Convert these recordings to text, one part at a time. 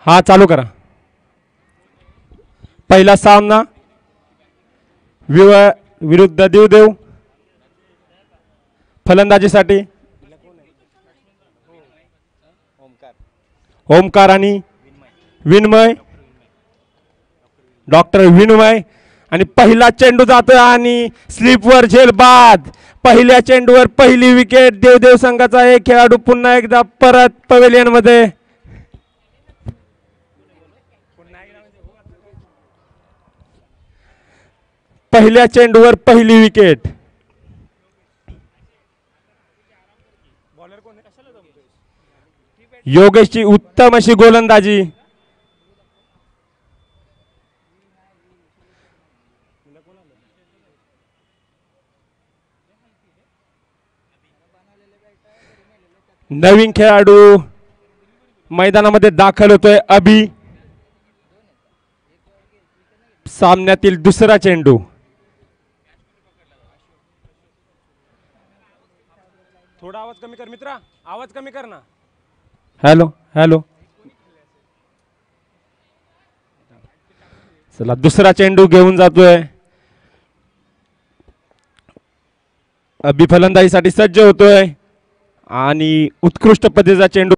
हा चालू करा. पहिला सामना विरुद्ध देवदेव. फलंदाजीसाठी ओमकार आणि विनमय. डॉक्टर विनमय आणि पहिला चेंडू जातोय आणि स्लिपवर झेल बाद. पहिल्या चेंडूवर पहिली विकेट. देवदेव संघाचा एक खेळाडू पुन्हा एकदा परत पवेलियन मध्ये. पहिल्या चेंडूवर पहिली विकेट. योगेशची उत्तम अशी गोलंदाजी. नवीन खेळाडू मैदानामध्ये दाखल होतोय अभि. सामन्यातील दुसरा चेंडू. थोडा आवाज कमी कर मित्रा, आवाज कमी कर ना. Hello hello. चला दुसरा चेंडू घेऊन जातोय. अभि फलंदाजीसाठी सज्ज होतोय आणि उत्कृष्ट पद्धतीचा चेंडू.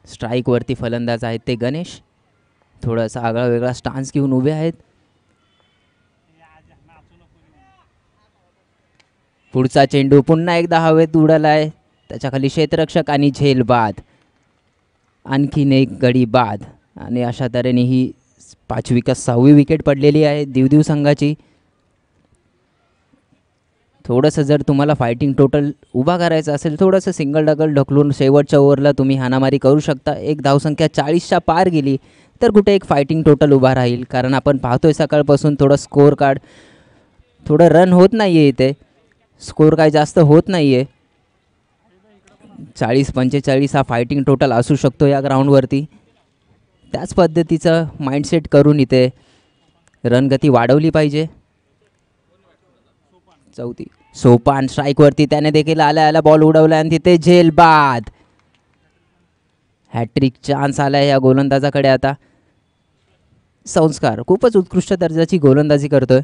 स्ट्राइक वरती फलंदाज आहेत ते गणेश. थोडासा आगळा वेगळा स्टान्स घेऊन उभे आहेत. पुढचा चेंडू पुन्हा एकदा हवेत उडालाय. त्याच्या खाली क्षेत्ररक्षक आणि झेल बाद. आणखीन एक गडी बाद आणि अशा तऱ्हेने ही 5वी का 6वी विकेट पडलेली आहे देवदेव संघाची. थोडंसं जर तुम्हाला फायटिंग टोटल उभा करायचं असेल, थोडंसं सिंगल डबल ढकलून शेवटच्या ओव्हरला तुम्ही हाणामारी करू शकता. एक धावसंख्या 40च्या पार गेली तर कुठे एक फायटिंग टोटल उभा राहील. कारण आपण पाहतोय सकाळपासून थोडं स्कोअर कार्ड थोडं रन होत नाही आहे. इथे स्कोअर काय जास्त होत नाही आहे. 40-45 हा फायटिंग टोटल असू शकतो या ग्राउंडवरती. त्याच पद्धतीचं माइंडसेट करून इथे रनगती वाढवली पाहिजे. चौथी सोपान स्ट्राईकवरती त्याने देखील आला बॉल उडवला आणि तिथे झेल बाद. हॅट्रिक चान्स आलाय या गोलंदाजाकडे. आता संस्कार खूपच उत्कृष्ट दर्जाची गोलंदाजी करतोय.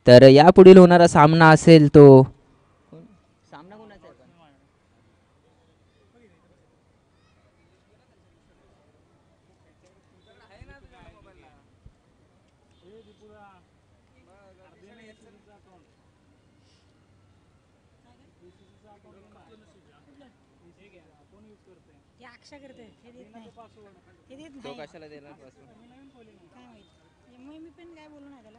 तर यापुढील होणारा सामना असेल तो सामना कोणाचा आहे? तो कशाला देणार पासवर्ड? काय माहित. मी पण काय बोलू नाही त्याला.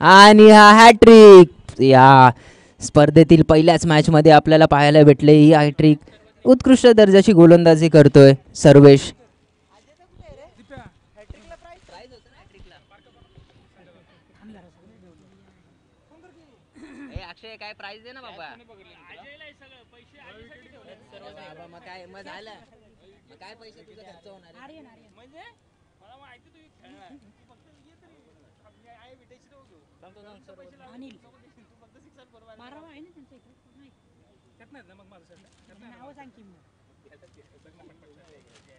आणि हा हॅट्रिक या स्पर्धेतील पहिल्याच मॅच मध्ये आपल्याला पाहायला भेटले. ही हॅट्रिक उत्कृष्ट दर्जाची गोलंदाजी करतोय सर्वेश. अक्षय काय प्राइस दे ना बाबा. मग काय मग झालं मग काय पैसे तुझं खर्च होणार म्हणजे मला माहिती तू खेळणार फक्त आहे भेटायची अनिल फक्त 6 बरोबर मारा आहे ना त्यांच्या इकडे नाही त्यात नाही ना मग माझं नाव सांग की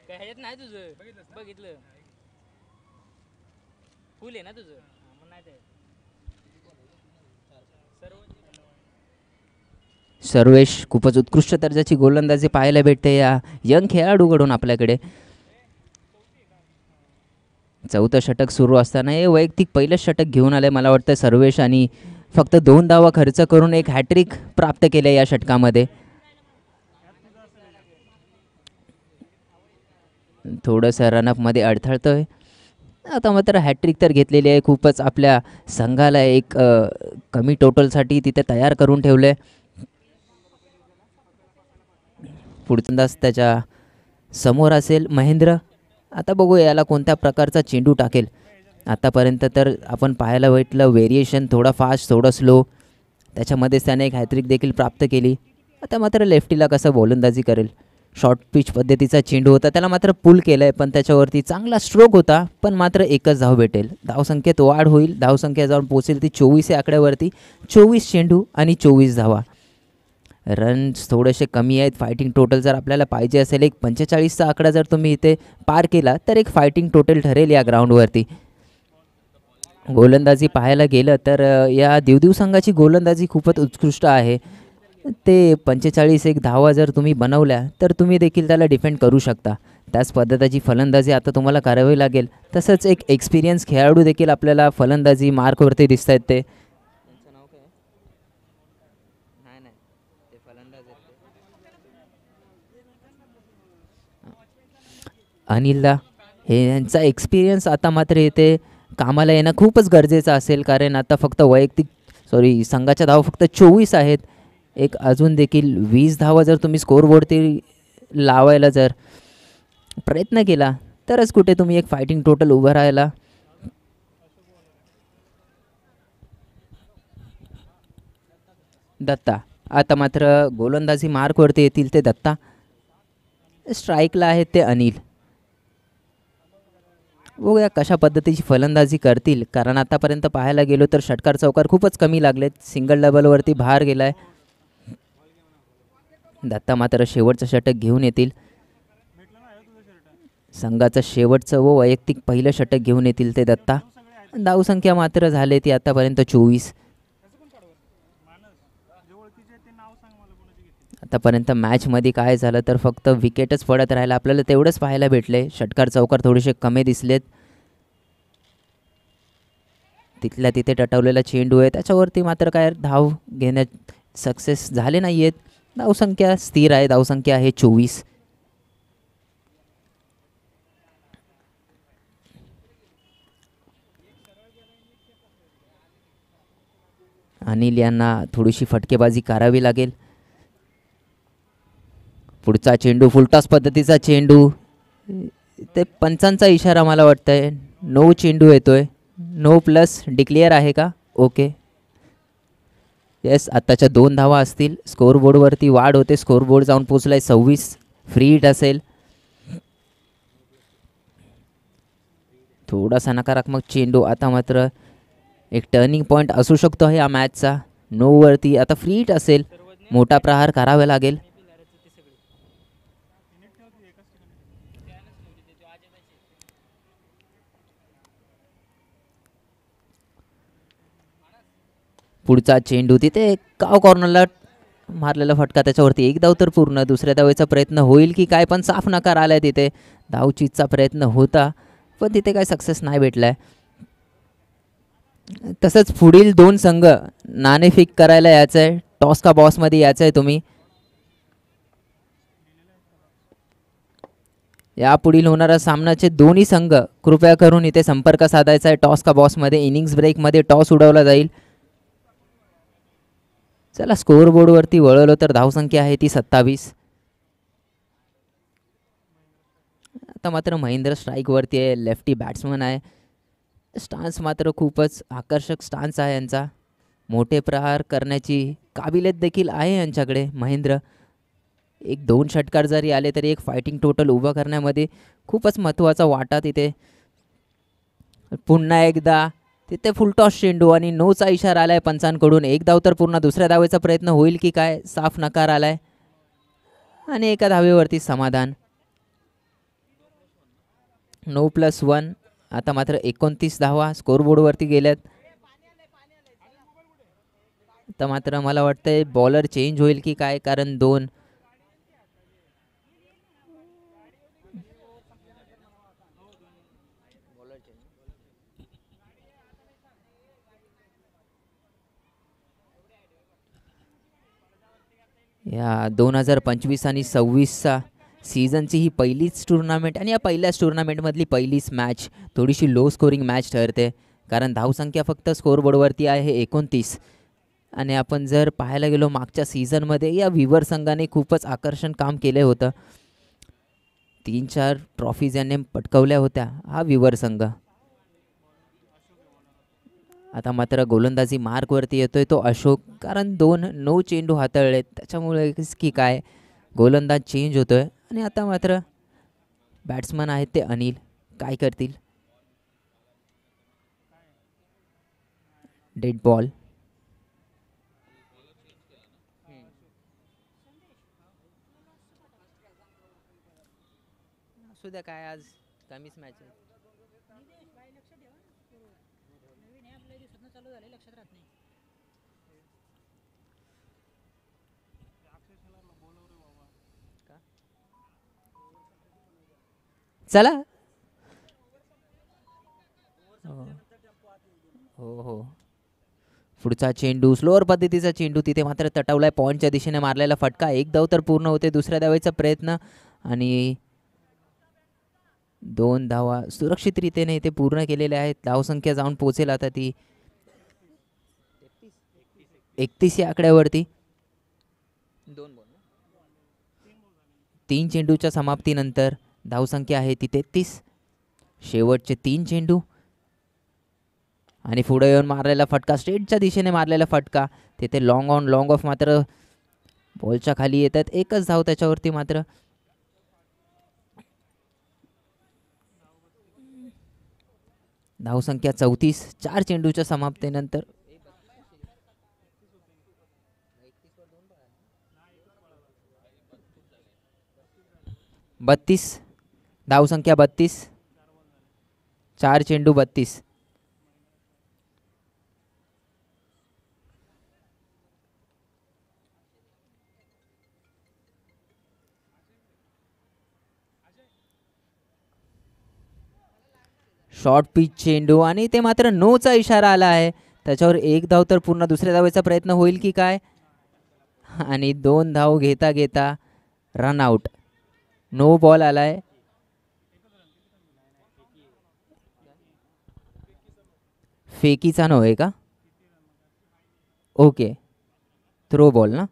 काय ह्याच्यात नाही तुझं बघितलं फुल आहे ना तुझं मग नाही ते सर्वेश खूपच उत्कृष्ट दर्जाची गोलंदाजी पाहायला भेटते या यंग खेळाडूकडून आपल्याकडे. चौथं षटक सुरू असताना हे वैयक्तिक पहिलंच षटक घेऊन आलं मला वाटतं सर्वेश, आणि फक्त 2 धावा खर्च करून एक हॅट्रिक प्राप्त केलं या षटकामध्ये. थोडंसं रनअपमध्ये अडथळतोय. आता मात्र हॅट्रिक तर घेतलेली आहे. खूपच आपल्या संघाला एक कमी टोटलसाठी तिथे तयार करून ठेवलं आहे. पुढचाच त्याच्या समोर असेल महेंद्र. आता बघू याला कोणत्या प्रकारचा चेंडू टाकेल. आतापर्यंत तर आपण पाहायला भेटलं व्हेरिएशन, थोडा फास्ट थोडं स्लो, त्याच्यामध्येच त्याने एक हॅट्रिक देखील प्राप्त केली. आता मात्र लेफ्टीला कसं गोलंदाजी करेल. शॉर्ट पिच पद्धतीचा चेंडू होता, त्याला मात्र पुल केलं आहे, पण त्याच्यावरती चांगला स्ट्रोक होता, पण मात्र एकच धाव भेटेल. धावसंख्येत वाढ होईल, धावसंख्या जाऊन पोहोचेल ती 24 या आकड्यावरती. 24 चेंडू आणि 24 धावा. रन्स थोडेसे कमी आहेत. फायटिंग टोटल जर आपल्याला पाहिजे असेल एक 45चा आकडा जर तुम्ही इथे पार केला तर एक फायटिंग टोटल ठरेल या ग्राउंडवरती. गोलंदाजी पाहायला गेलं तर या दिवदिव संघाची गोलंदाजी खूपच उत्कृष्ट आहे. ते 45 एक धावा जर तुम्ही बनवल्या तर तुम्ही देखील त्याला डिफेंड करू शकता. त्याच पद्धतीची फलंदाजी आता तुम्हाला करावी लागेल. तसंच एक एक्सपिरियन्स खेळाडू देखील आपल्याला फलंदाजी मार्कवरती दिसत आहेत. ते अनिलला हे यांचा एक्सपिरियन्स आता मात्र इथे कामाला येणं खूपच गरजेचं असेल, कारण आता फक्त संघाच्या धावा फक्त 24 आहेत. एक अजून देखील 20 धावा जर तुम्ही स्कोरबोर्डवरती लावायला जर प्रयत्न केला तरच कुठे तुम्ही एक फायटिंग टोटल उभं राहायला. दत्ता आता मात्र गोलंदाजी मार्कवरती येतील ते दत्ता. स्ट्राईकला आहेत ते अनिल. बघूया कशा पद्धतीची फलंदाजी करतील, कारण आतापर्यंत पाहायला गेलो तर षटकार चौकार खूपच कमी लागलेत. सिंगल डबलवरती भार गेलाय. दत्ता मात्र शेवटचं षटक घेऊन येतील. संघाचं शेवटचं व वैयक्तिक पहिलं षटक घेऊन येतील ते दत्ता. धावसंख्या मात्र झाले ती आतापर्यंत 24. आतापर्यंत मॅचमध्ये काय झालं तर फक्त विकेटच पडत राहिला. आपल्याला तेवढंच पाहायला भेटले. षटकार चौकार थोडेसे कमी दिसलेत. तिथल्या तिथे टटवलेला चेंडू आहे, त्याच्यावरती मात्र काय धाव घेण्यात सक्सेस झाले नाही आहेत. धावसंख्या स्थिर आहे. धावसंख्या आहे 24. अनिल यांना थोडीशी फटकेबाजी करावी लागेल. पुढचा चेंडू फुलटॉस पद्धतीचा चेंडू. ते पंचांचा इशारा मला वाटतंय. नो चेंडू येतोय. नो प्लस डिक्लेअर आहे का? Okay yes. आत्ताच्या 2 धावा असतील. स्कोरबोर्डवरती वाढ होते. स्कोरबोर्ड जाऊन पोचलाय 26. फ्री हिट असेल. थोडासा नकारात्मक चेंडू. आता मात्र एक टर्निंग पॉईंट असू शकतो या मॅचचा. नोवरती आता फ्री हिट असेल. मोठा प्रहार करावा लागेल. पुढचा चेंडू तिथे काव कॉर्नरला मारलेला फटका, त्याच्यावरती एक धाव तर पूर्ण. दुसऱ्या धावेचा प्रयत्न होईल की काय, पण साफ नकार आलाय तिथे. धावचीतचा प्रयत्न होता पण तिथे काय सक्सेस नाही भेटलाय. तसंच पुढील 2 संघ नाणेफेक करायला यायचं आहे. टॉस का बॉसमध्ये यायचं आहे तुम्ही. यापुढील होणारा सामनाचे दोन्ही संघ कृपया करून इथे संपर्क साधायचा आहे. टॉस का बॉसमध्ये इनिंग्स ब्रेकमध्ये टॉस उडवला जाईल. चला स्कोअरबोर्डवरती वळवलं तर धावसंख्या आहे ती 27. आता मात्र महेंद्र स्ट्राईकवरती आहे. लेफ्टी बॅट्समन आहे. स्टान्स मात्र खूपच आकर्षक स्टान्स आहे यांचा. मोठे प्रहार करण्याची काबिलियत देखील आहे यांच्याकडे. महेंद्र 1-2 षटकार जरी आले तरी एक फायटिंग टोटल उभं करण्यामध्ये खूपच महत्त्वाचा वाटा तिथे. पुन्हा एकदा तिथे फुलटॉस चेंडू आणि नोचा इशारा आलाय पंचांकडून. एक धाव तर पूर्ण. दुसऱ्या धावेचा प्रयत्न होईल की काय, साफ नकार आलाय आणि एका धावेवरती समाधान. 9+1. आता मात्र 29 धावा स्कोरबोर्डवरती गेल्यात. आता मात्र मला वाटतंय बॉलर चेंज होईल की काय, कारण 2 बॉलर या 2025 आणि 26चा सीझनची ही पहिलीच टुर्नामेंट आणि या पहिल्याच टुर्नामेंटमधली पहिलीच मॅच थोडीशी लो स्कोरिंग मॅच ठरते, कारण धावसंख्या फक्त स्कोरबोर्डवरती आहे 29. आणि आपण जर पाहायला गेलो मागच्या सीझनमध्ये या विवर संघाने खूपच आकर्षण काम केले होतं. 3-4 ट्रॉफीज याने पटकवल्या होत्या हा विवर संघ. आता मात्र गोलंदाजी मार्कवरती येतोय तो अशोक, कारण 2 चेंडू हाताळलेत त्याच्यामुळे की काय गोलंदाज चेंज होतोय. आणि आता मात्र बॅट्समन आहेत ते अनिल, काय करतील. Dead ball. सुद्धा काय आज कमीच मॅच आहे. चला. हो हो, पुढचा चेंडू स्लोअर पद्धतीचा चेंडू तिथे मात्र तटवलाय. पॉईंटच्या दिशेने मारलेला फटका. एक धाव तर पूर्ण होते. दुसऱ्या धावेचा प्रयत्न आणि 2 धावा सुरक्षितरित्याने इथे पूर्ण केलेल्या आहेत. धावसंख्या जाऊन पोहोचेल आता ती 31 या आकड्यावरती. 3 चेंडूच्या समाप्तीनंतर धावसंख्या आहे ती 33. शेवटचे 3 चेंडू आणि पुढे येऊन मारलेला फटका, स्ट्रेटच्या दिशेने मारलेला फटका. तिथे लॉंग ऑन लॉंग ऑफ मात्र बॉलच्या खाली येतात. एकच धाव त्याच्यावरती मात्र. धावसंख्या 34 4 चेंडूच्या समाप्तीनंतर. 32 धावसंख्या 32 4 चेंडू 32. शॉर्ट पिच चेंडू आणि ते मात्र नोचा इशारा आला आहे. त्याच्यावर एक धाव तर पूर्ण. दुसऱ्या धावेचा प्रयत्न होईल की काय. आणि 2 धाव घेता घेता रन आउट. नो बॉल आलाय. फेकीचा नो आहे का. ओके, थ्रो बॉल ना.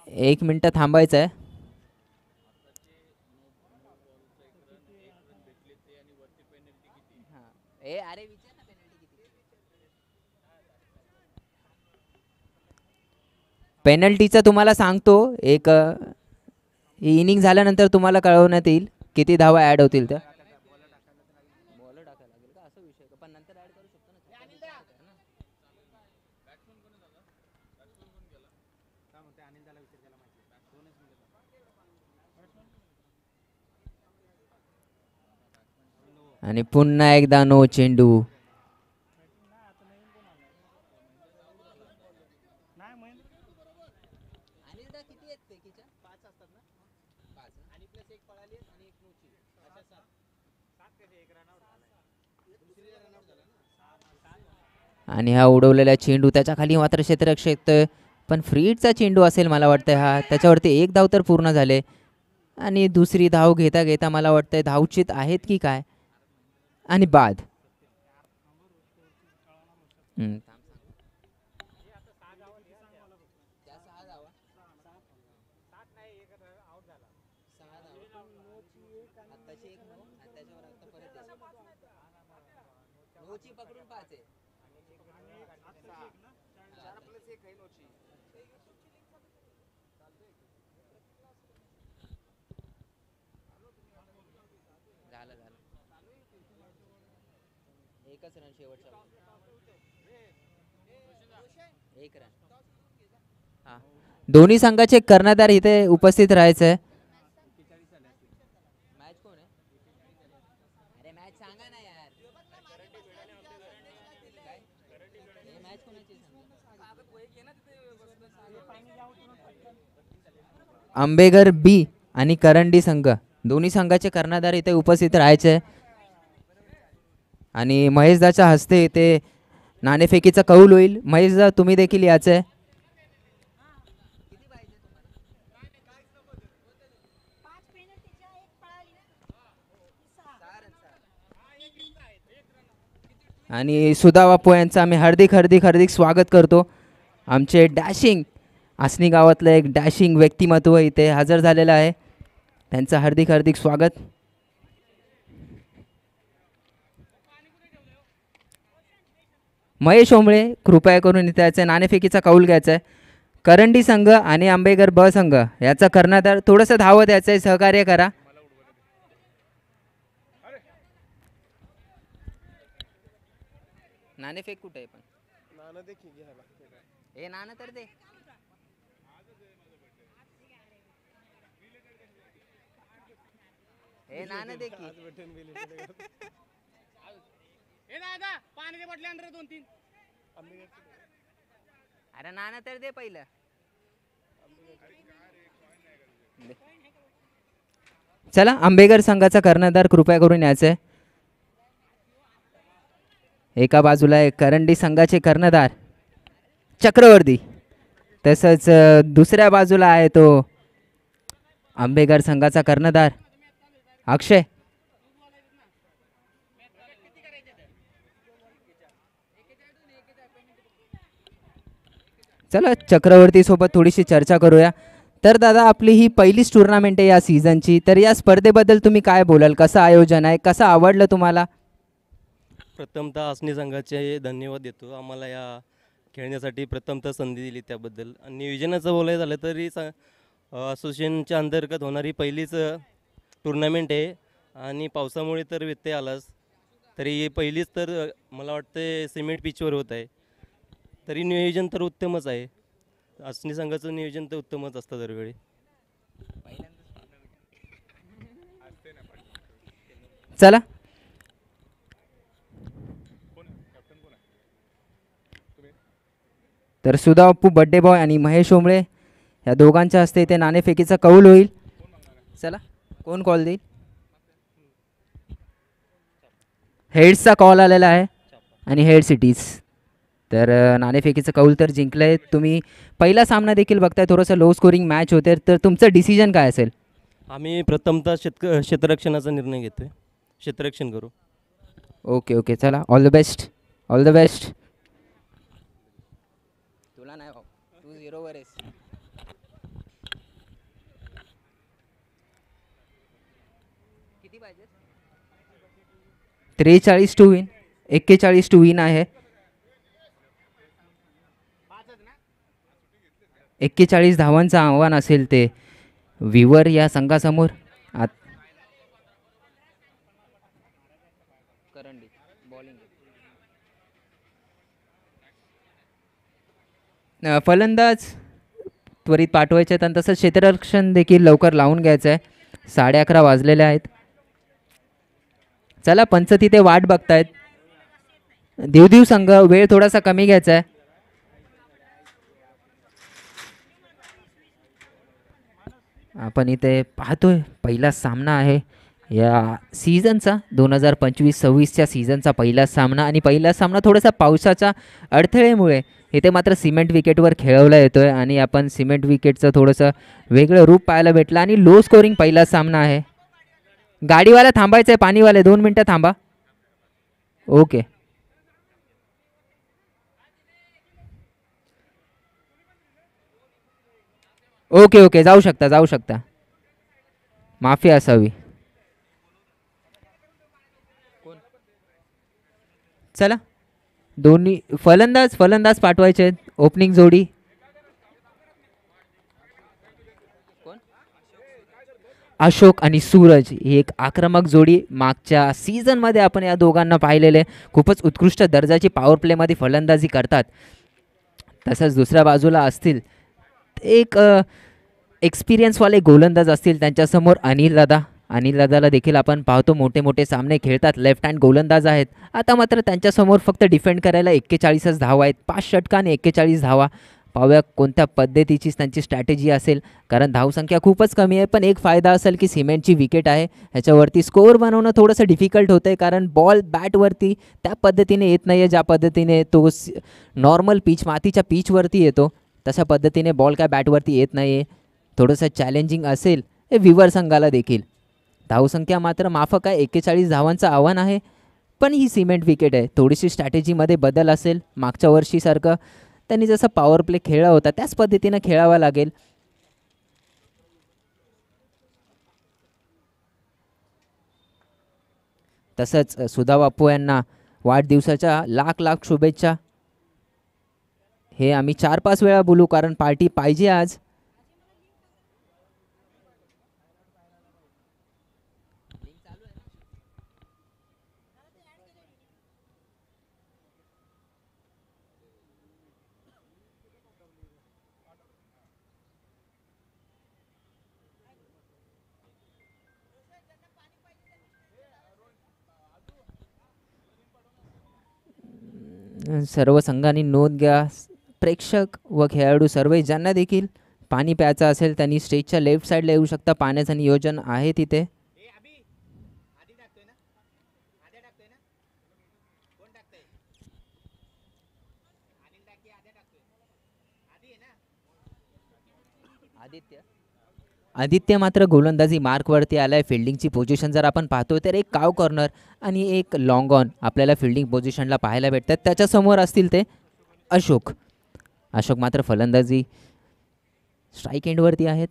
एक मिनिट थांबायचं आहे. पेनल्टीचं तुम्हाला सांगतो. एक इनिंग झाल्यानंतर तुम्हाला कळवण्यात येईल किती धावा ॲड होतील त्या. आणि पुन्हा एकदा नो चेंडू. आणि हा उडवलेला चेंडू त्याच्या खाली मात्र क्षेत्ररक्षक येतोय, पण फ्रीडचा चेंडू असेल मला वाटतं हा. त्याच्यावरती एक धाव तर पूर्ण झाले. आणि दुसरी धाव घेता घेता मला वाटतंय धावचित आहेत की काय. आणि बाद. दोन्ही संघाचे कर्णधार इथे उपस्थित राहायचं आहे. आंबेघर बी आणि करंडी संघ दोन्ही संघाचे कर्णधार इथे उपस्थित राहायचे आणि महेशदाच्या हस्ते इथे नाणेफेकीचा कौल होईल. महेशदा तुम्ही देखील याचं आहे. आणि सुधा बापू यांचं आम्ही हार्दिक हार्दिक हार्दिक स्वागत करतो. आमचे डॅशिंग आसनी गावातलं एक डॅशिंग व्यक्तिमत्व इथे हजर झालेलं आहे. त्यांचं हार्दिक हार्दिक स्वागत. महेश ओंबळे कृपया करून इथे याचं नाणेफेकीचा कौल घ्यायचा आहे. करंडी संघ आणि आंबेघर ब संघ याचा कर्णधार थोडंसं धावत याचं आहे, सहकार्य करा. नाणेफेक कुठे आहे पण हे नाणं तर दे. हे नाणं दे की. अरे नाणं तर दे पहिलं. चला आंबेघर संघाचा कर्णधार कृपया करून यायचं आहे. एका बाजूला आहे करंडी संघाचे कर्णधार चक्रवर्ती, तसंच दुसऱ्या बाजूला आहे तो आंबेघर संघाचा कर्णधार अक्षय. चला चक्रवर्ती सोबत थोडीशी चर्चा करूया. तर दादा आपली ही पहिलीच टुर्नामेंट आहे या सीझनची, तर या स्पर्धेबद्दल तुम्ही काय बोलाल? कसं आयोजन आहे, कसं आवडलं तुम्हाला? प्रथमतः आसनी संघाचे धन्यवाद देतो, आम्हाला या खेळण्यासाठी प्रथमतः संधी दिली त्याबद्दल. आणि नियोजनाचं बोलायचं झालं तरी असोसिएशनच्या अंतर्गत होणारी पहिलीच टुर्नामेंट आहे आणि पावसामुळे तर व्यत्यय आलाच, तरी पहिलीच तर मला वाटतं सिमेंट पिचवर होत आहे, तरी नियोजन तर उत्तमच आहे. आसनी संघाचं नियोजन तर उत्तमच असतं दरवेळी. चला तर सुधा बाप्पू बड्डे बॉय आणि महेश ओंबळे या दोघांच्या हस्ते इथे नाणेफेकीचा कौल होईल. चला कोण कॉल देईल? हेड्सचा कॉल आलेला आहे आणि हेड सिटीज. तर नाणेफेकीचं कौल तर जिंकलं आहे तुम्ही. पहिला सामना देखील बघताय, थोडंसं लो स्कोरिंग मॅच होते, तर तुमचं डिसिजन काय असेल? आम्ही प्रथमतः क्षेत्ररक्षणाचा निर्णय घेतो आहे, क्षेत्ररक्षण करू. ओके ओके चला all the best. All the best. तुला नाही भाऊ, तू 0 वर आहेस. किती पाहिजे? 43 टू विन, 41 टू विन आहे. 41 धावांचं आव्हान असेल ते विवर या संघासमोर. फलंदाज त्वरित पाठवायचे आहेत आणि तसंच क्षेत्ररक्षण देखील लवकर लावून घ्यायचं आहे. 11:30 वाजलेले आहेत. चला पंच तिथे वाट बघतायत. देवदेव संघ वेळ थोडासा कमी घ्यायचा आहे. आपण इथे पाहतोय पहिला सामना आहे या सीझनचा, 2025-26च्या सीझनचा पहिला सामना. आणि पहिला सामना थोडासा पावसाच्या अडथळेमुळे इथे मात्र सिमेंट विकेटवर खेळवला येतोय आणि आपण सिमेंट विकेटचं थोडंसं वेगळं रूप पाहायला भेटलं आणि लो स्कोरिंग पहिला सामना आहे. गाडीवाला थांबायचं आहे, पाणीवाले 2 मिनटं थांबा. ओके ओके ओके जाऊ शकता जाऊ शकता, माफी असावी. चला दोन्ही फलंदाज पाठवायचे आहेत. ओपनिंग जोडी अशोक आणि सूरज ही एक आक्रमक जोडी. मागच्या सीझनमध्ये आपण या दोघांना पाहिलेले खूपच उत्कृष्ट दर्जाची पॉवर प्लेमध्ये फलंदाजी करतात. तसंच दुसऱ्या बाजूला असतील एक एक्सपिरियन्सवाले गोलंदाज असतील त्यांच्यासमोर अनिल दादाला देखील आपण पाहतो मोठे मोठे सामने खेळतात, लेफ्ट हँड गोलंदाज आहेत. आता मात्र त्यांच्यासमोर फक्त डिफेंड करायला 41च धावा आहेत, 5 षटकाने 41 धावा. पाहूया कोणत्या पद्धतीची त्यांची स्ट्रॅटेजी असेल, कारण धावसंख्या खूपच कमी आहे. पण एक फायदा असेल की सिमेंटची विकेट आहे, ह्याच्यावरती स्कोअर बनवणं थोडंसं डिफिकल्ट होतं आहे, कारण बॉल बॅटवरती त्या पद्धतीने येत नाही आहे ज्या पद्धतीने तो नॉर्मल पिच मातीच्या पिचवरती येतो, तशा पद्धतीने बॉल काय बॅटवरती येत नाही आहे. थोडंसं चॅलेंजिंग असेल हे विवर संघाला देखील. धावसंख्या मात्र माफक आहे, 41 धावांचं आव्हान आहे, पण ही सिमेंट विकेट आहे. थोडीशी स्ट्रॅटेजीमध्ये बदल असेल, मागच्या वर्षीसारखं त्यांनी जसं पॉवर प्ले खेळला होता त्याच पद्धतीनं खेळावा लागेल. तसंच सुधा बापू यांना वाढदिवसाच्या लाख लाख शुभेच्छा. हे आम्ही 4-5 वेळा बोलू, कारण पार्टी पाहिजे आज. सर्व संघांनी नोंद घ्या, प्रेक्षक व खेळाडू सर्व ज्यांना देखील पाणी प्यायचं असेल त्यांनी स्टेजच्या लेफ्ट साईडला येऊ शकता. पाण्याचं नियोजन आहे तिथे. आदित्य मात्र गोलंदाजी मार्कवरती आला आहे. फिल्डिंगची पोझिशन जर आपण पाहतो तर एक काव कॉर्नर आणि एक लॉंग ऑन आपल्याला फिल्डिंग पोझिशनला पाहायला भेटतात. त्याच्यासमोर असतील ते अशोक मात्र फलंदाजी स्ट्राईक एंडवरती आहेत.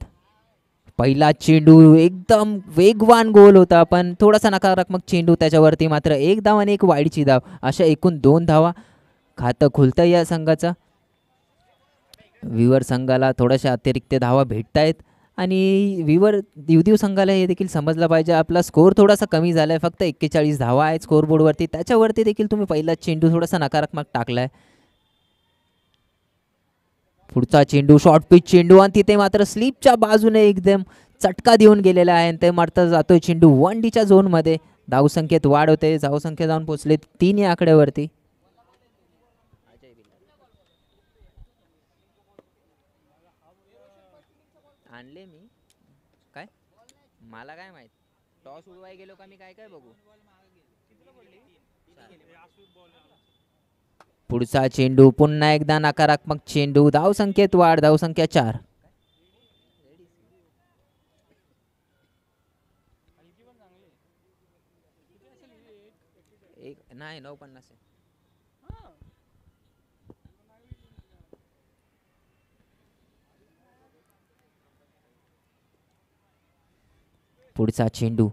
पहिला चेंडू एकदम वेगवान गोल होता, पण थोडासा नकारात्मक चेंडू, त्याच्यावरती मात्र 1 धाव आणि 1 वाईडची धाव, अशा एकूण 2 धावा. खातं खुलतं या संघाचं. विवर संघाला थोड्याशा अतिरिक्त धावा भेटत आहेत आणि दिवदिव संघाला हे देखील समजलं पाहिजे आपला स्कोअर थोडासा कमी झाला आहे. फक्त 41 धावा आहेत स्कोअरबोर्डवरती, त्याच्यावरती देखील तुम्ही पहिला चेंडू थोडासा नकारात्मक टाकला आहे. पुढचा चेंडू शॉर्ट पिच चेंडू आणि तिथे मात्र स्लिपच्या बाजूने एकदम चटका देऊन गेलेला आहे आणि ते मात्र जातोय चेंडू 1Dच्या झोनमध्ये. धावसंख्येत वाढ होते, धावसंख्या जाऊन पोहोचले 3 या आकड्यावरती. आणले मी काय, मला काय माहित, टॉस उडवाय गेलो का मी, काय काय बघू. पुढचा चेंडू पुन्हा एकदा नकारात्मक चेंडू. धावसंख्येत वाढ, धावसंख्या 4. नाही 9:50 पुढचा चेंडू.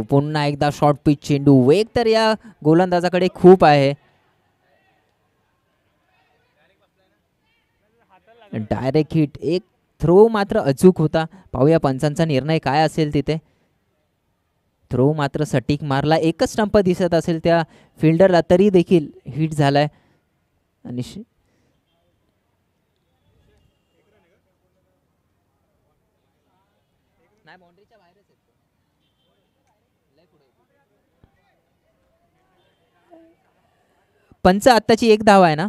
पुन्हा एकदा शॉर्ट पिच चेंडू. वेग तर या गोलंदाजाकडे खूप आहे. Direct hit. एक थ्रो मात्र अचूक होता. पाहूया पंचांचा निर्णय काय असेल तिथे. थ्रो मात्र सटीक मारला. एकच स्टंप दिसत असेल त्या फिल्डरला, तरी देखील हिट झालाय. आणि पंच आत्ताची 1 धाव आहे ना.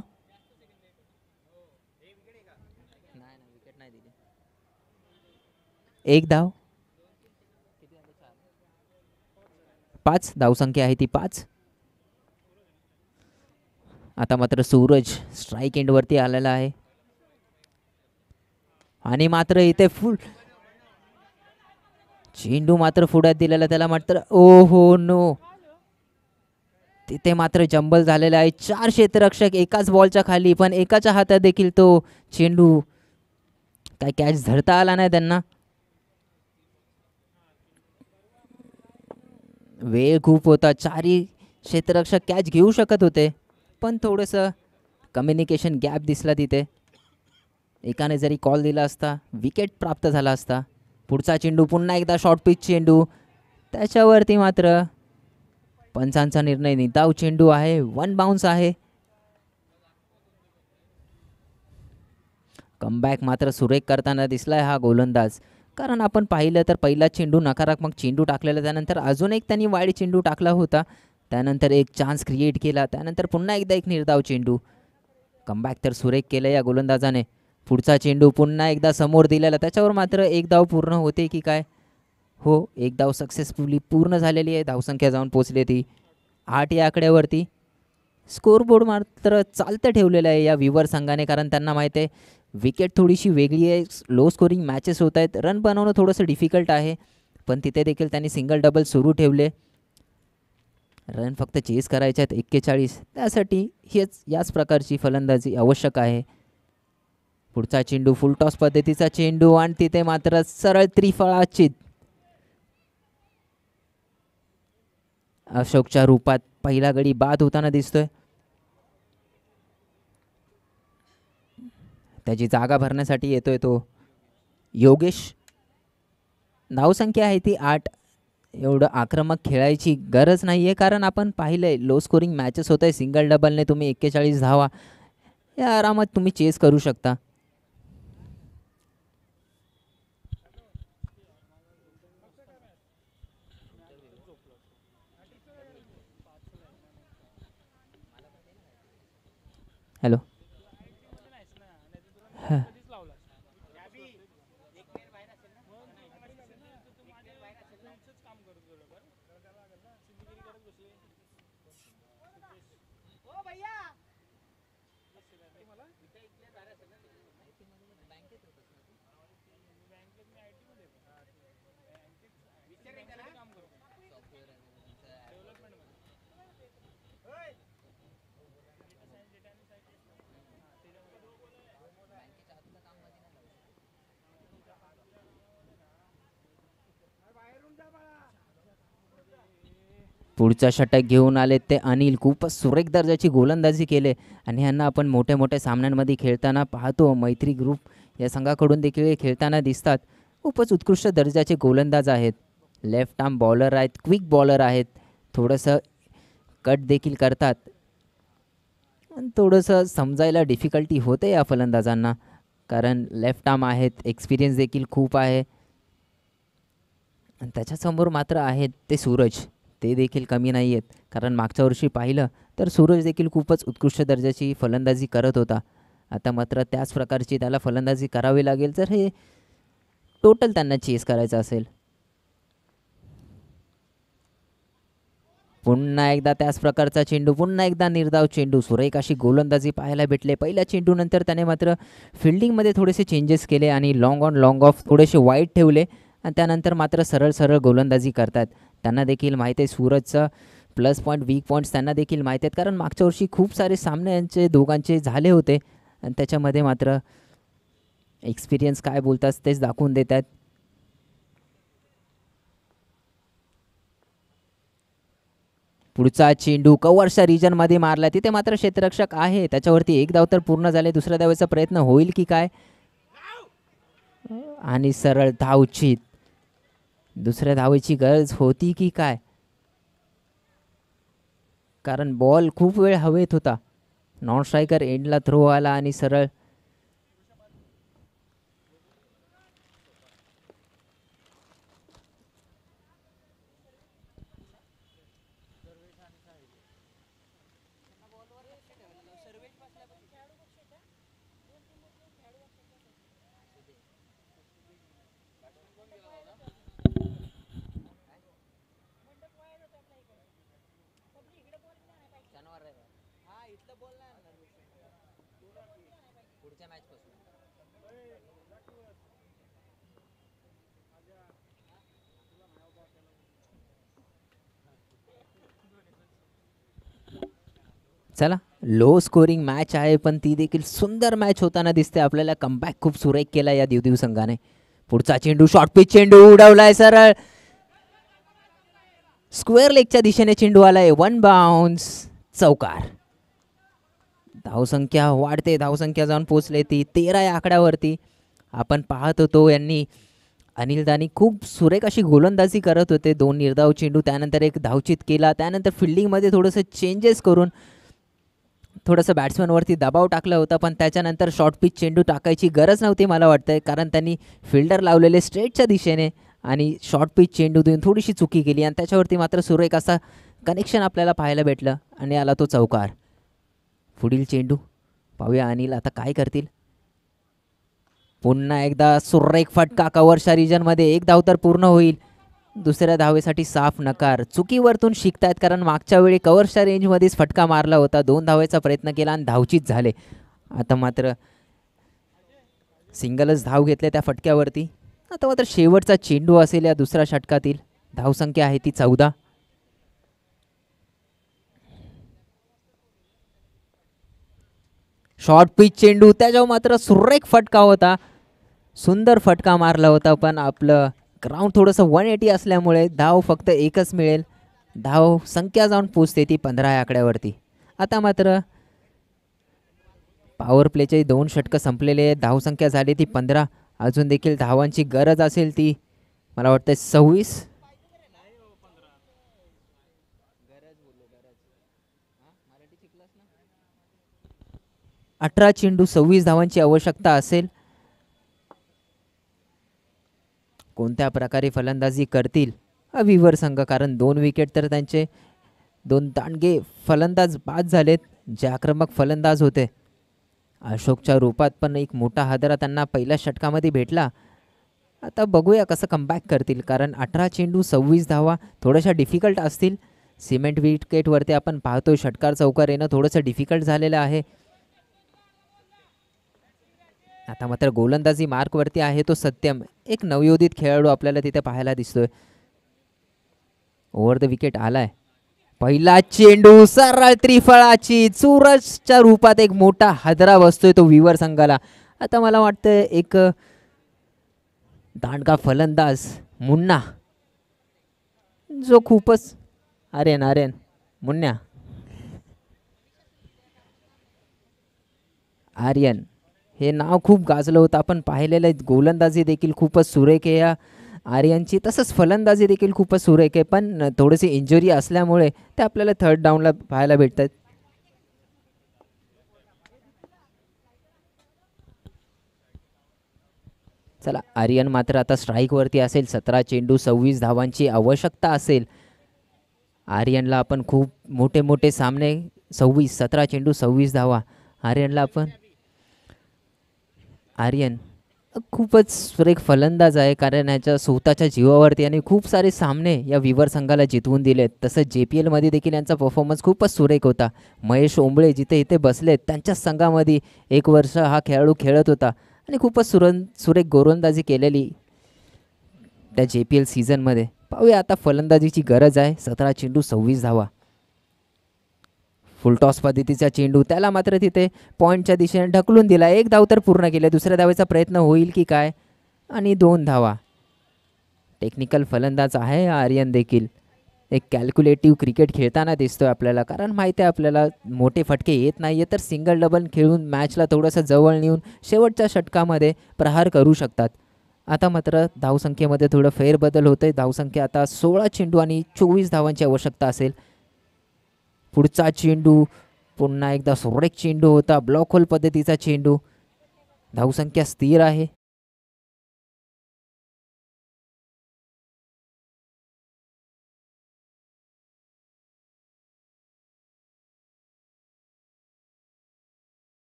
एक धाव, 5 धावसंख्या आहे ती 5. आता मात्र सूरज स्ट्राईक एंडवरती आलेला आहे आणि मात्र इथे फुल चेंडू मात्र पुढ्यात दिलेला, त्याला मात्र ओहो नो, तिथे मात्र जंबल झालेला आहे. 4 क्षेत्ररक्षक एकाच बॉलच्या खाली, पण एकाच्या हातात देखील तो चेंडू काय कॅच धरता आला नाही त्यांना. वेळ खूप होता, 4ही क्षेत्ररक्षक कॅच घेऊ शकत होते, पण थोडंसं कम्युनिकेशन गॅप दिसला तिथे. एकाने जरी कॉल दिला असता विकेट प्राप्त झाला असता. पुढचा चेंडू पुन्हा एकदा शॉर्ट पिच चेंडू, त्याच्यावरती मात्र पंचांचा निर्णय निदाव चेंडू आहे. 1 बाउन्स आहे. कमबॅक मात्र सुरेख करताना दिसलाय हा गोलंदाज. कारण आपण पाहिलं तर पहिला चेंडू नकारात्मक चेंडू टाकलेला, त्यानंतर अजून एक त्यांनी वाईड चेंडू टाकला होता, त्यानंतर एक चान्स क्रिएट केला, त्यानंतर पुन्हा एकदा एक निर्धाव चेंडू. कमबॅक तर सुरेख केलं या गोलंदाजाने. पुढचा चेंडू पुन्हा एकदा समोर दिलेला, त्याच्यावर मात्र एक धाव पूर्ण होते की काय? हो, एक धाव सक्सेसफुली पूर्ण झालेली आहे. धावसंख्या जाऊन पोचली ती 8 या आकड्यावरती. स्कोरबोर्ड मात्र चालतं ठेवलेलं आहे या विवर संघाने, कारण त्यांना माहीत आहे विकेट थोडीशी वेगळी आहे, लो स्कोरिंग मॅचेस होत आहेत, रन बनवणं थोडंसं डिफिकल्ट आहे, पण तिथे देखील त्यांनी सिंगल डबल सुरू ठेवले. रन फक्त चेस करायचे आहेत 41, त्यासाठी याच प्रकारची फलंदाजी आवश्यक आहे. पुढचा चेंडू फुल टॉस पद्धतीचा चेंडू आणि तिथे मात्र सरळ त्रिफळाचीत. अशोकच्या रूपात पहिला गडी बाद होताना दिसतोय. त्याची जागा भरण्यासाठी येतोय तो योगेश. धावसंख्या आहे ती 8. एवढं आक्रमक खेळायची गरज नाही आहे, कारण आपण पाहिलंय लो स्कोरिंग मॅचेस होत आहे. सिंगल डबलने तुम्ही 41 धावा या आरामात तुम्ही चेस करू शकता. हॅलो, हां पुढचा षटक घेऊन आले ते अनिल. खूपच सुरेख दर्जाची गोलंदाजी केले आणि ह्यांना आपण मोठ्या मोठ्या सामन्यांमध्ये खेळताना पाहतो. मैत्री ग्रुप या संघाकडून देखील खेळताना दिसतात. खूपच उत्कृष्ट दर्जाचे गोलंदाज आहेत. लेफ्ट आर्म बॉलर आहेत, क्विक बॉलर आहेत, थोडंसं कट देखील करतात. थोडंसं समजायला डिफिकल्टी होते या फलंदाजांना, कारण लेफ्ट आर्म आहेत, एक्सपिरियन्स देखील खूप आहे. आणि त्याच्यासमोर मात्र आहेत ते सूरज, ते देखील कमी नाही आहेत. कारण मागच्या वर्षी पाहिलं तर सूरज देखील खूपच उत्कृष्ट दर्जाची फलंदाजी करत होता. आता मात्र त्याच प्रकारची त्याला फलंदाजी करावी लागेल जर हे टोटल त्यांना चेस करायचं असेल. पुन्हा एकदा त्याच प्रकारचा चेंडू, पुन्हा एकदा निर्धाव चेंडू. सुरेख अशी गोलंदाजी पाहायला भेटले. पहिल्या चेंडूनंतर त्याने मात्र फिल्डिंगमध्ये थोडेसे चेंजेस केले आणि लॉंग ऑन लॉंग ऑफ थोडेसे वाईड ठेवले आणि त्यानंतर मात्र सरळ सरळ गोलंदाजी करतात. त्यांना देखील माहीत आहे सूरजचं प्लस पॉईंट, वीक पॉईंट्स त्यांना देखील माहीत आहेत, कारण मागच्या वर्षी खूप सारे सामने यांचे दोघांचे झाले होते आणि त्याच्यामध्ये मात्र एक्सपिरियन्स काय बोलतात तेच दाखवून देत आहेत. पुढचा चेंडू कव्हरच्या रिजनमध्ये मारला, तिथे मात्र क्षेत्ररक्षक आहे, त्याच्यावरती एक धाव तर पूर्ण झाले. दुसऱ्या धावेचा प्रयत्न होईल की काय आणि सरळ धावचीत. दुसऱ्या धावेची गरज होती की काय, कारण बॉल खूप वेळ हवेत होता. नॉन स्ट्रायकर एंडला थ्रो आला आणि सरळ चला, लो स्कोरिंग मॅच आहे पण ती देखील सुंदर मॅच होताना दिसते आपल्याला. कमबॅक खूप सुरेख केला या देवदेव संघाने. पुढचा चेंडू शॉर्ट पिच चेंडू उडवलाय सरळ स्क्वेअर लेगच्या दिशेने चेंडू आलाय. 1 बाउन्स, चौकार. धावसंख्या वाढते, धावसंख्या जाऊन पोचले ती 13 या आकड्यावरती. आपण पाहत होतो यांनी अनिल दानी खूप सुरेख अशी गोलंदाजी करत होते. 2 निर्धाव चेंडू, त्यानंतर एक धावचित केला, त्यानंतर फिल्डिंगमध्ये थोडंसं चेंजेस करून थोडंसं बॅट्समॅनवरती दबाव टाकला होता, पण त्याच्यानंतर शॉर्ट पिच चेंडू टाकायची गरज नव्हती मला वाटतंय, कारण त्यांनी फिल्डर लावलेले स्ट्रेटच्या दिशेने आणि शॉर्ट पिच चेंडू देऊन थोडीशी चुकी केली आणि त्याच्यावरती मात्र सुरेख असा कनेक्शन आपल्याला पाहायला भेटलं आणि आला तो चौकार. पुढील चेंडू पाहूया अनिल आता काय करतील. पुन्हा एकदा सुरेख फटका कव्हरच्या रिजनमध्ये, एक धाव तर पूर्ण होईल. दुसऱ्या धावेसाठी साफ नकार. चुकीवरतून शिकतायत, कारण मागच्या वेळी कव्हरच्या रेंजमध्येच फटका मारला होता, 2 धावेचा प्रयत्न केला आणि धावचीत झाले. आता मात्र सिंगलच धाव घेतले त्या फटक्यावरती. आता मात्र शेवटचा चेंडू असेल या दुसऱ्या षटकातील. धावसंख्या आहे ती 14. शॉर्ट पिच चेंडू, त्याच्यावर मात्र सुरेख फटका होता, सुंदर फटका मारला होता, पण आपलं ग्राउंड थोडंसं 180 असल्यामुळे धाव फक्त एकच मिळेल. धाव संख्या जाऊन पोचते ती 15 या आकड्यावरती. आता मात्र पॉवर प्लेचे 2 षटकं संपलेले आहेत. धावसंख्या झाली ती 15. अजून देखील धावांची गरज असेल ती मला वाटतं 26. 18 चेंडू 26 धावांची आवश्यकता असेल. कोणत्या प्रकारे फलंदाजी करतील विवर संघ, कारण 2 विकेट तर त्यांचे 2 दांडगे फलंदाज बाद झालेत, जे आक्रमक फलंदाज होते. अशोकच्या रूपात पण एक मोठा हादरा त्यांना पहिल्या षटकामध्ये भेटला. आता बघूया कसं कमबॅक करतील, कारण 18 चेंडू 26 धावा थोड्याशा डिफिकल्ट असतील. सिमेंट विकेटवरती आपण पाहतोय षटकार चौकार येणं थोडंसं डिफिकल्ट झालेलं आहे. आता मात्र गोलंदाजी मार्कवरती आहे तो सत्यम, एक नवयोदित खेळाडू आपल्याला तिथे पाहायला दिसतोय. ओव्हर द विकेट आलाय. पहिला चेंडू सरळ त्रिफळाची, चुरसच्या रूपात एक मोठा हादरा बसतोय तो विवर संघाला. आता मला वाटतं एक दांडगा फलंदाज मुन्ना, जो खूपच आर्यन मुन्ना आर्यन हे नाव खूप गाजलं होतं, आपण पाहिलेलं आहे. गोलंदाजी देखील खूपच सुरेख आहे या आर्यनची, तसंच फलंदाजी देखील खूपच सुरेख आहे, पण थोडीशी इंजुरी असल्यामुळे ते आपल्याला थर्ड डाऊनला पाहायला भेटतात. चला, आर्यन मात्र आता स्ट्राईकवरती असेल. 17 चेंडू 26 धावांची आवश्यकता असेल. आर्यनला आपण खूप मोठे सामने 17 चेंडू 26 धावा. आर्यन खूपच सुरेख फलंदाज आहे, कारण ह्याच्या स्वतःच्या जीवावरती आणि खूप सारे सामने या विवर संघाला जितवून दिलेत. तसंच JPL मध्ये देखील यांचा परफॉर्मन्स खूपच सुरेख होता. महेश ओंबळे जिथे इथे बसलेत त्यांच्याच संघामध्ये 1 वर्ष हा खेळाडू खेळत होता आणि खूपच सुरेख गोलंदाजी केलेली त्या JPL सीझनमध्ये. पाहूया आता फलंदाजीची गरज आहे. 17 चेंडू 26 धावा. फुलटॉस पद्धतीचा चेंडू, त्याला मात्र तिथे पॉईंटच्या दिशेने ढकलून दिला. 1 धाव तर पूर्ण केले. दुसऱ्या धावेचा प्रयत्न होईल की काय, आणि 2 धावा. टेक्निकल फलंदाज आहे आर्यन देखील. एक कॅल्क्युलेटिव्ह क्रिकेट खेळताना दिसतोय आपल्याला, कारण माहिती आहे आपल्याला मोठे फटके येत नाही आहे, तर सिंगल डबल खेळून मॅचला थोडंसं जवळ नेऊन शेवटच्या षटकामध्ये प्रहार करू शकतात. आता मात्र धावसंख्येमध्ये थोडं फेरबदल होतोय. धावसंख्या आता 16 चेंडू आणि 24 धावांची आवश्यकता असेल. पुढचा चेंडू पुन्हा एकदा सुरेख चेंडू होता, ब्लॉक होल पद्धतीचा चेंडू. धावसंख्या स्थिर आहे.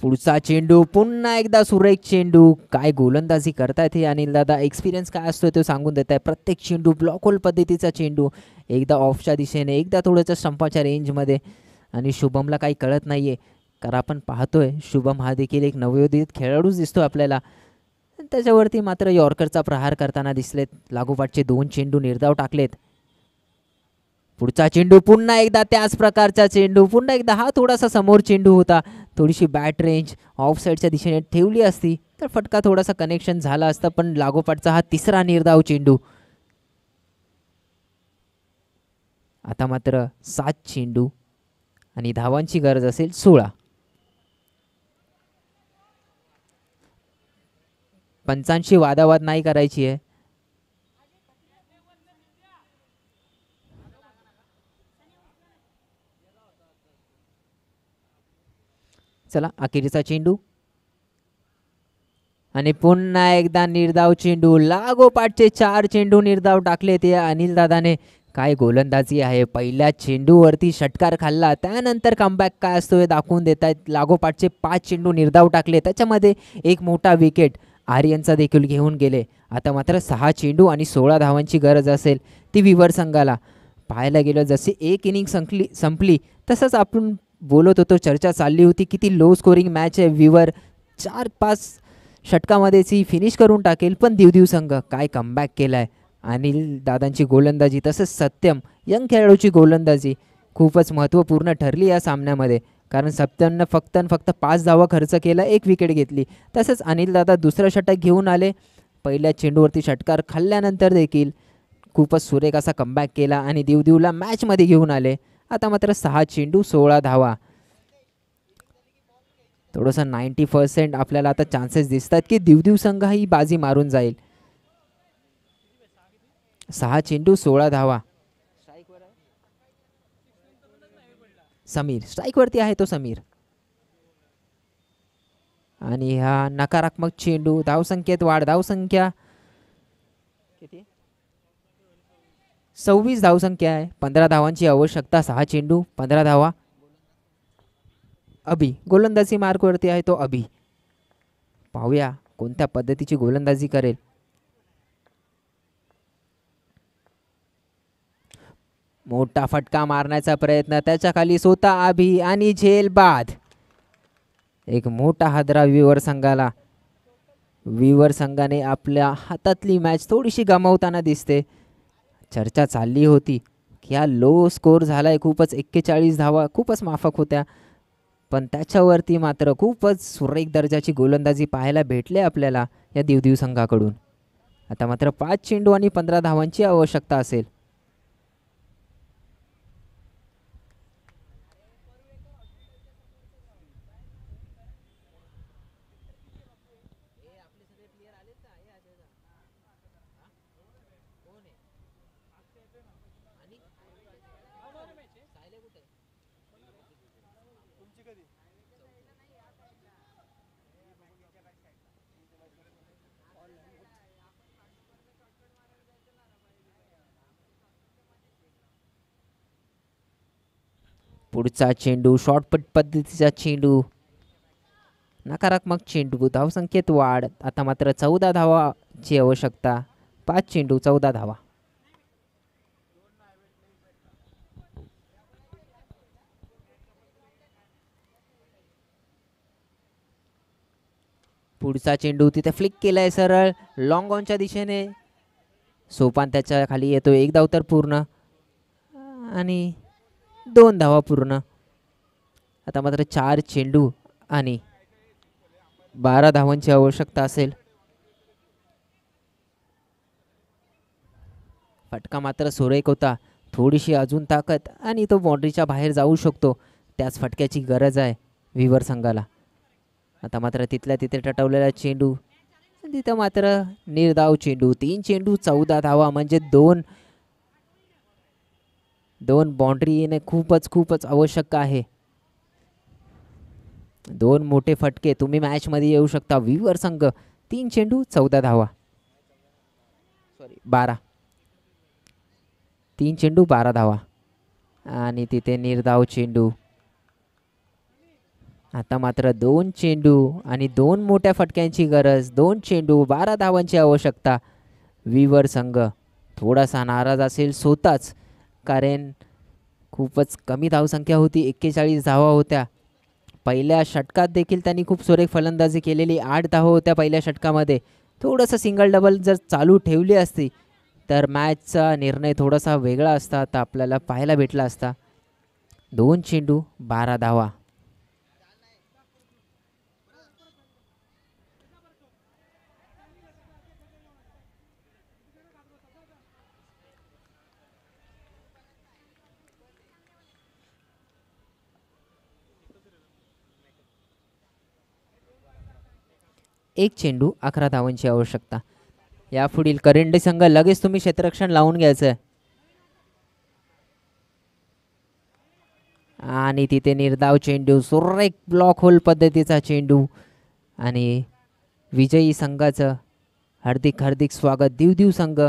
पुढचा चेंडू पुन्हा एकदा सुरेख चेंडू. काय गोलंदाजी करतायत हे अनिल दादा. एक्सपिरियन्स काय असतो तो सांगून देत आहे. प्रत्येक चेंडू ब्लॉक होल पद्धतीचा चेंडू. एकदा ऑफच्या दिशेने, एकदा थोडंसं स्टंपाच्या रेंजमध्ये. आणि शुभमला काही कळत नाही आहे, कारण आपण पाहतोय शुभम हा देखील एक नवोदित खेळाडूच दिसतो आपल्याला. त्याच्यावरती मात्र यॉर्करचा प्रहार करताना दिसलेत. लागोपाठचे 2 चेंडू निर्धाव टाकलेत. पुढचा चेंडू पुन्हा एकदा त्याच प्रकारचा चेंडू. पुन्हा एकदा हा थोडासा समोर चेंडू होता. थोडीशी बॅट रेंज ऑफ साईडच्या दिशेने ठेवली असती तर फटका थोडासा कनेक्शन झाला असता, पण लागोपाठचा हा तिसरा निर्धाव चेंडू. आता मात्र 7 चेंडू आणि धावांची गरज असेल 16. पंचांशी वादावाद नाही करायची आहे. चला अखेरीचा चेंडू आणि पुन्हा एकदा निर्धाव चेंडू. लागोपाठचे 4 चेंडू निर्धाव टाकले ते अनिल दादाने. काय गोलंदाजी आहे. पहिल्या चेंडूवरती षटकार खाल्ला, त्यानंतर कमबॅक काय असतो हे दाखवून देत आहेत. लागोपाठचे 5 चेंडू निर्धाव टाकले, त्याच्यामध्ये एक मोठा विकेट आर्यनचा देखील घेऊन गेले. आता मात्र 6 चेंडू आणि 16 धावांची गरज असेल ती विवर संघाला. पाहायला गेलं जशी एक इनिंग संपली तसंच आपण बोलत होतो, चर्चा चालली होती किती लो स्कोरिंग मॅच आहे. विवर 4-5 षटकामध्येच ही फिनिश करून टाकेल, पण दिवदिव संघ काय कमबॅक केला आहे. अनिल दादांची गोलंदाजी तसंच सत्यम यंग खेळाडूची गोलंदाजी खूपच महत्त्वपूर्ण ठरली या सामन्यामध्ये, कारण सत्यमनं फक्त 5 धावा खर्च केला, 1 विकेट घेतली. तसंच अनिल दादा दुसरं षटक घेऊन आले. पहिल्या चेंडूवरती षटकार खाल्ल्यानंतर देखील खूपच सुरेख असा कमबॅक केला आणि दिवदिवला मॅचमध्ये घेऊन आले. आता मात्र 6 चेंडू 16 धावा. थोडंसं 90% आपल्याला आता चान्सेस दिसतात की दिवदिव संघ ही बाजी मारून जाईल. 6 चेंडू 16 धावा. समीर स्ट्राईकवरती आहे तो समीर. आणि हा नकारात्मक चेंडू. धावसंख्येत वाढ. धावसंख्या किती? 26 धावसंख्या आहे. 15 धावांची आवश्यकता. 6 चेंडू 15 धावा. अभि गोलंदाजी मार्कवरती आहे तो अभि. पाहूया कोणत्या पद्धतीची गोलंदाजी करेल. मोठा फटका मारण्याचा प्रयत्न, त्याच्या खाली स्वतः अभि आणि झेल बाद. एक मोठा हादरा विवर संघाला. विवर संघाने आपल्या हातातली मॅच थोडीशी गमावताना दिसते. चर्चा चालली होती की हा लो स्कोर झालाय खूपच, 41 धावा खूपच माफक होत्या, पण त्याच्यावरती मात्र खूपच सुरेख दर्जाची गोलंदाजी पाहायला भेटले आपल्याला या दिवदिव संघाकडून. आता मात्र 5 चेंडू आणि 15 धावांची आवश्यकता असेल. पुढचा चेंडू शॉर्टपट पद्धतीचा चेंडू. नकारात्मक चेंडू. धावसंख्येत वाढ. आता मात्र 14 धावाची आवश्यकता. 5 चेंडू 14 धावा. पुढचा चेंडू तिथे फ्लिक केलाय सरळ लॉंग ऑनच्या दिशेने. सोपान त्याच्या खाली येतो. 1 धाव तर पूर्ण आणि 2 धावा पूर्ण. आता मात्र 4 चेंडू आणि 12 धावांची आवश्यकता असेल. फटका मात्र सुरेख होता. थोडीशी अजून ताकद आणि तो बाउंड्रीच्या बाहेर जाऊ शकतो. त्याच फटक्याची गरज आहे विवर संघाला. आता मात्र तिथल्या तिथे टटवलेला चेंडू. तिथं मात्र निर्धाव चेंडू. 3 चेंडू 14 धावा म्हणजे 2 बाउंड्री येणे खूपच आवश्यक आहे. 2 मोठे फटके तुम्ही मॅचमध्ये येऊ शकता. विवर संघ 3 चेंडू 14 धावा. 3 चेंडू 12 धावा आणि तिथे निर्धाव चेंडू. आता मात्र 2 चेंडू आणि 2 मोठ्या फटक्यांची गरज. 2 चेंडू 12 धावांची आवश्यकता. विवर संघ थोडासा नाराज असेल स्वतःच, कारण खूपच कमी धावसंख्या होती. 41 धावा होत्या. पहिल्या षटकात देखील त्यांनी खूप सुरेख फलंदाजी केलेली. 8 धावा होत्या पहिल्या षटकामध्ये. थोडंसं सिंगल डबल जर चालू ठेवली असती तर मॅचचा निर्णय थोडासा वेगळा असता, तर आपल्याला पाहायला भेटला असता. 2 चेंडू 12 धावा. एक चेंडू 11 धावांची आवश्यकता. यापुढील करंडी संघ लगेच तुम्ही क्षेत्ररक्षण लावून घ्यायचं आहे. आणि तिथे निर्धाव चेंडू, सुरेख ब्लॉक होल पद्धतीचा चेंडू. आणि विजयी संघाचं हार्दिक हार्दिक स्वागत. दिव संघ